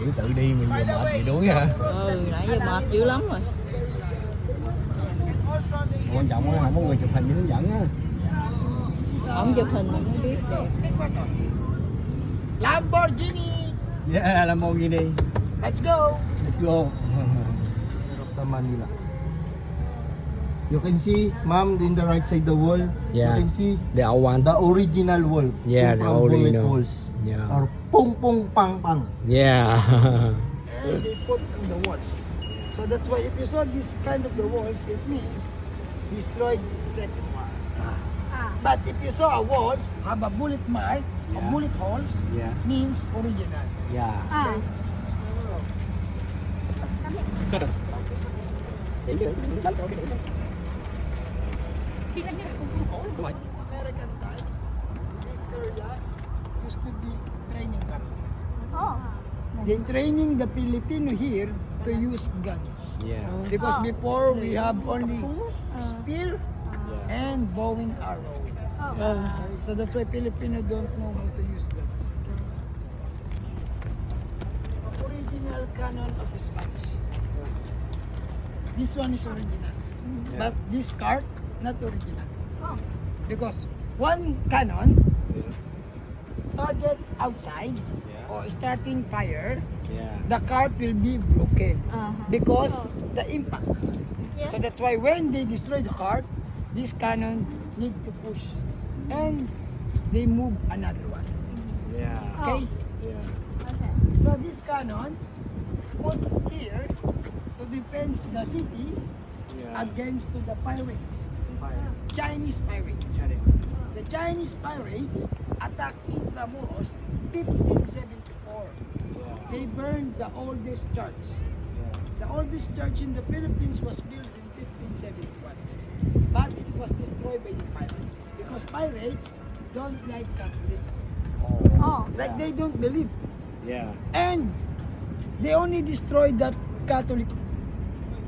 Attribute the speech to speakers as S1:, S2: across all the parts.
S1: Kiểu tự đi mình vừa mệt vừa đuối hả?
S2: Nãy giờ mệt dữ lắm rồi.
S1: Quan trọng là không có người chụp hình với hướng dẫn á.
S2: Ổng chụp hình mình không biết đẹp.
S3: Lamborghini.
S1: Yeah, Lamborghini.
S3: Let's go.
S1: Let's go.
S4: Manila. You can see, ma'am, in the right side the wall.
S1: Yeah.
S4: You can see
S1: The old one.
S4: the original wall.
S1: Yeah,
S4: came
S1: the
S4: from bullet
S1: original.
S4: holes.
S1: Yeah.
S4: Or pung pung pang pang.
S1: Yeah.
S3: And they put on the walls. So that's why if you saw this kind of the walls, it means destroyed second one. But if you saw a walls have a bullet mark,
S1: Yeah.
S3: a bullet holes,
S1: Yeah.
S3: means original.
S1: Yeah.
S3: Okay? So, American time, this area used to be training camp. They training the Filipino here to use guns.
S1: Yeah.
S3: Because before we have only spear and bow and arrow. Okay, so that's why Filipino don't know how to use guns. Original cannon of the Spanish. This one is original. But this cart, not original. Because one cannon target outside or starting fire,
S1: Yeah.
S3: the cart will be broken because the impact. So that's why when they destroy the cart, this cannon need to push and they move another one.
S1: Yeah.
S3: Okay?
S1: Yeah.
S3: So this cannon put here to defend the city
S1: Yeah.
S3: against to the pirates, Chinese pirates. The Chinese pirates attacked Intramuros 1574. They burned the oldest church. The oldest church in the Philippines was built in 1571. But it was destroyed by the pirates. Because pirates don't like Catholic. Like they don't believe.
S1: Yeah.
S3: And they only destroyed that Catholic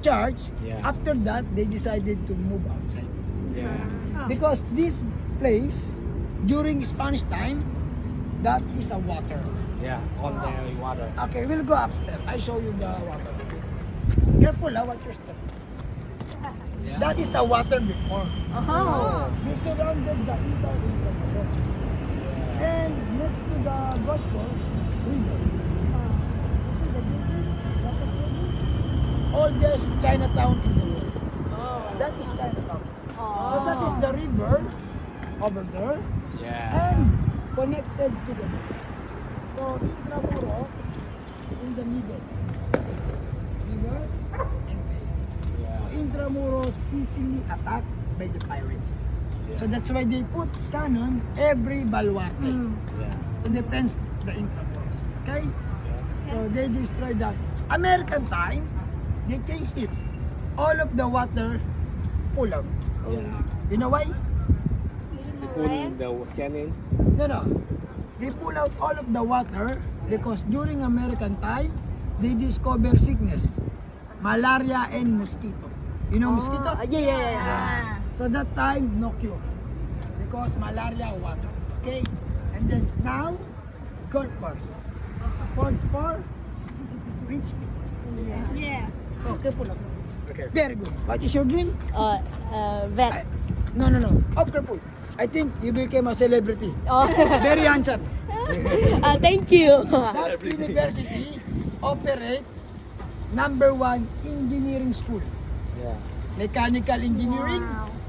S3: church.
S1: Yeah.
S3: After that, they decided to move outside.
S1: Yeah.
S3: Because this place, during Spanish time, that is a water.
S1: Yeah. On the water.
S3: Okay, we'll go upstairs. I show you the water. Careful, what you're stepping.
S1: Yeah.
S3: That is a water before. They surrounded the entire Intramuros. And next to the golf course, river. Oldest Chinatown in the world. That is Chinatown. So that is the river over there
S1: Yeah.
S3: and connected to the bay. So Intramuros in the middle. River and bay. So Intramuros easily attacked by the pirates. So that's why they put cannon every baluarte
S1: Yeah.
S3: to defend the Intramuros. Okay? So they destroyed that. American time, they changed it. All of the water pull out.
S1: Yeah.
S3: You know why?
S1: Put the cyanide.
S3: No. They pull out all of the water because during American time, they discover sickness, malaria and mosquito. You know mosquito? Yeah. So that time, no cure. Because malaria, water. Okay? And then now, golf course. Sports for rich people. Okay, pull up.
S1: Okay.
S3: Very good. What is your dream?
S2: Vet.
S3: No. Oh, careful. I think you became a celebrity. Very handsome.
S2: Thank you.
S3: South University operate #1 engineering school.
S1: Yeah.
S3: Mechanical engineering,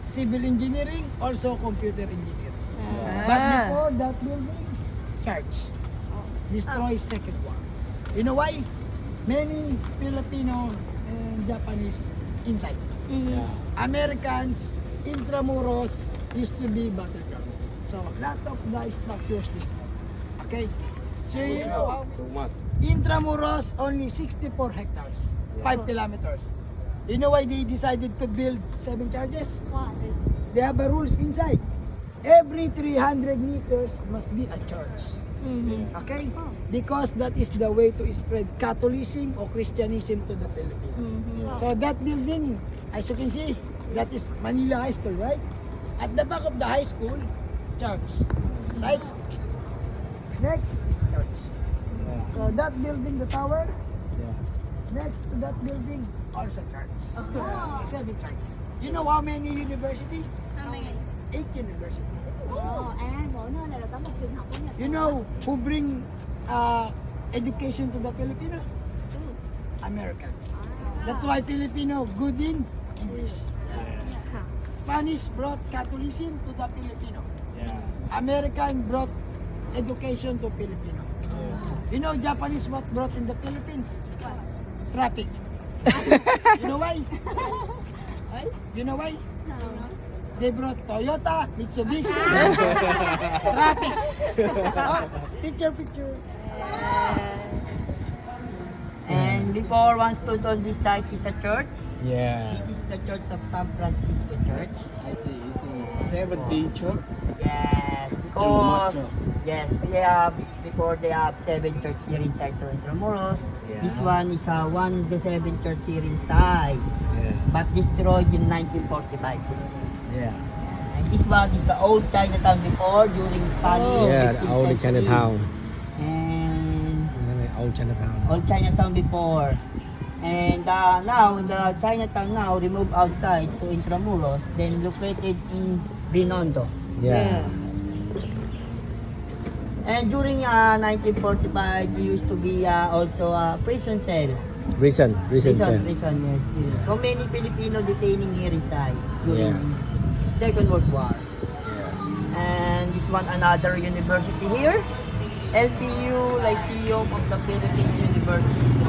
S3: civil engineering, also computer engineering. But before that building, church. Destroy second one. You know why? Many Filipino and Japanese inside.
S1: Yeah.
S3: Americans, Intramuros used to be battleground. So, lot of the structures destroyed. Okay? So, you know how
S1: Too much.
S3: Intramuros only 64 hectares, 5 kilometers. You know why they decided to build 7 churches? They have a rules inside. Every 300 meters must be a church. Okay? Because that is the way to spread Catholicism or Christianism to the Philippines. So that building, as you can see, that is Manila High School, right? At the back of the high school, church. Right? Next is church. So that building, the tower,
S1: Yeah.
S3: next to that building, also church.
S2: Oh.
S3: 7 churches. You know how many universities?
S2: How many?
S3: 8 universities.
S2: Mỗi nơi này là có một trường học của Nhật.
S3: You know who bring education to the Filipino? Americans. That's why Filipino good in English. Spanish brought Catholicism to the Filipino.
S1: Yeah.
S3: American brought education to Filipino. You know Japanese what brought in the Philippines? Traffic. You know why? You know why? They brought Toyota, Mitsubishi. Traffic. Oh, picture.
S5: And before one stood on this side is a church.
S1: Yeah.
S5: This is the Church of San Francisco Church.
S1: I see. 70 church.
S5: Yes, because we have before they have 7 church here inside to Intramuros.
S1: Yeah.
S5: This one is one of the 7 church here inside,
S1: Yeah.
S5: but destroyed in 1945.
S1: Yeah.
S5: And this one is the old Chinatown before during Spanish.
S1: Yeah, the
S5: 15th
S1: old
S5: century.
S1: Chinatown.
S5: And
S1: Old Chinatown.
S5: old Chinatown before. And now the Chinatown now removed outside to Intramuros, then located in Binondo.
S1: Yeah.
S5: And during 1945, it used to be also a prison cell.
S1: Prison.
S5: Prison, yes. So many Filipino detaining here inside during Second World War.
S1: Yeah.
S5: And this one another university here, LPU, Lyceum of the Philippines University.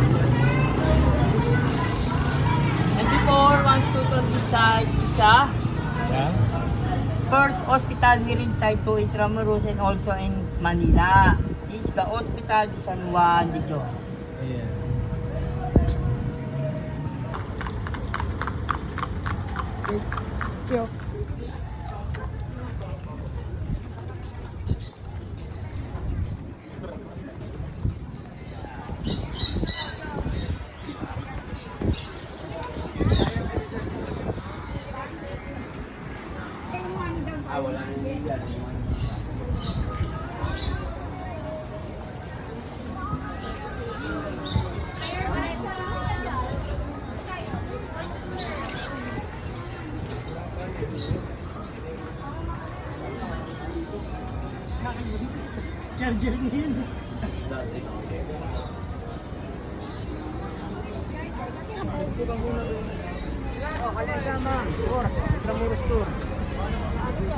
S5: And before, one stood on this side is
S1: Yeah.
S5: first hospital here inside to Intramuros and also in Manila. This is the hospital de San Juan de Dios.
S1: Yeah.
S3: So,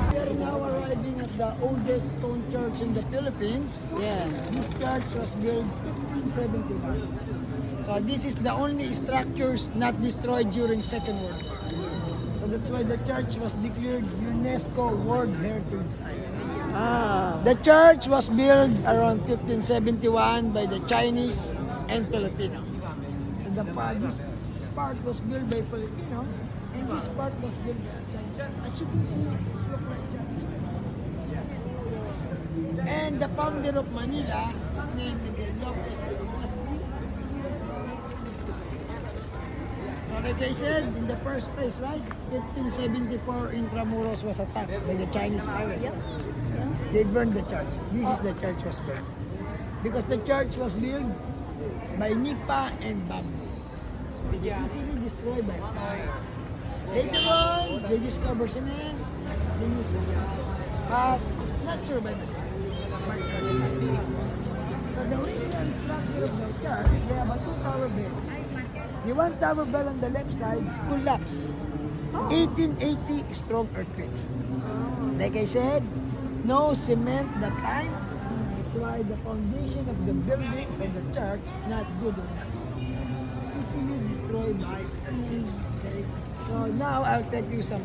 S3: we are now arriving at the oldest stone church in the Philippines.
S2: Yeah.
S3: This church was built 1571. So this is the only structures not destroyed during Second World War. So that's why the church was declared UNESCO World Heritage Site.
S2: Ah.
S3: The church was built around 1571 by the Chinese and Filipino. So this part was built by Filipino and this part was built by Chinese. As you can see, it's look like Chinese. And the founder of Manila is named Miguel Lopez de Legazpi. So like I said, in the first place, right, 1574 Intramuros was attacked by the Chinese pirates. They burned the church. This is the church was burned. Because the church was built by nipa and bamboo. So they easily destroyed by fire. Later on, they discovered cement, they used cement. But not sure by the time. So the original structure of the church, they have a 2-tower bell. The 1-tower bell on the left side collapsed. 1880 strong earthquakes. Like I said, no cement that time. That's why the foundation of the buildings of the church not good or not strong. Easily destroyed by earthquakes. Okay? So now I'll take you some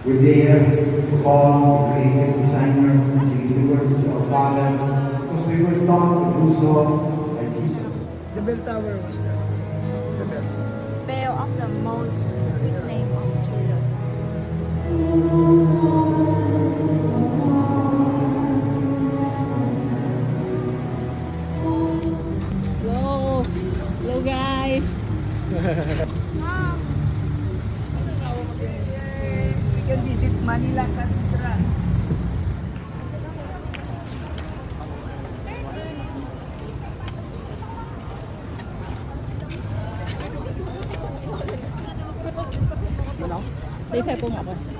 S6: We dare to call the creative designer of the universe as our Father, because we were taught to do so by Jesus.
S3: The bell tower was there. The bell.
S7: Bell of the most sweet name of Jesus.
S3: We can visit Manila Cathedral.
S7: Đi theo cô Ngọc ơi.